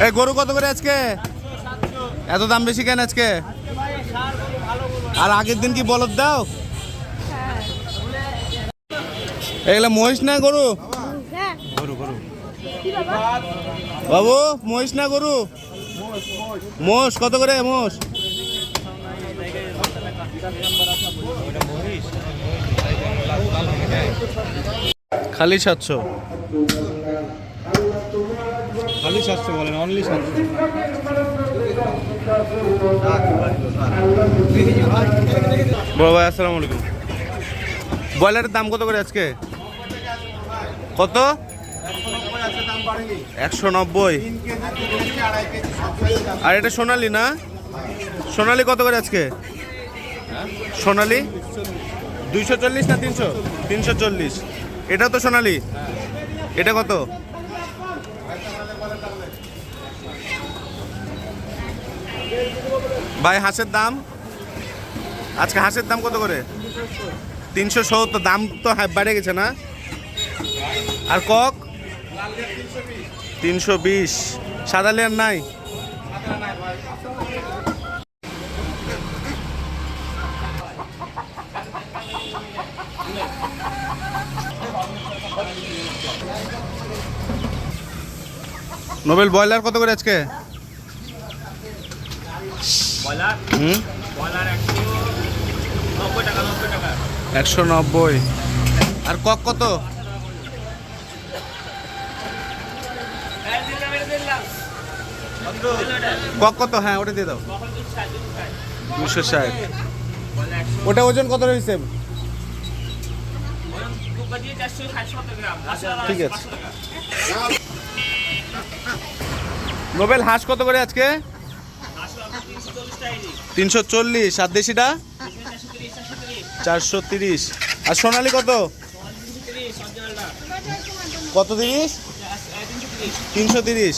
এই গরু কত করে আজকে? এত দাম বেশি কেন আজকে? আর আগের দিন কি বলদ দাও? এগুলা মহিষ না গরু? গরু গরু বাবু, মহিষ না গরু? মোষ কত করে? মোষ খালি 700। খালি 700 বলেন, অনলি 700। বড় ভাই আসসালামু আলাইকুম। ব্রয়লারের দাম কত করে আজকে? কত? 190। আর এটা সোনালি না? সোনালি কত করে আজকে? সোনালি 240 না 300? 340। এটা তো সোনালি। এটা কত? ভাই হাঁসের দাম আজকে, হাঁসের দাম কত করে? 370। দাম তো বেড়ে গেছে না? আর কক 320। সাদা লেয়ার নাই? নোবেল ব্রয়লার কত করে আজকে? হুম, 190। আর কক কত? কক কত? হ্যাঁ ওটা দিয়ে দাও। 260। ওটা ওজন কত রয়েছে? ঠিক আছে। নোবেল হাঁস কত করে আজকে? 340। আর দেশিটা 430। আর সোনালি কত? কত 30? 330।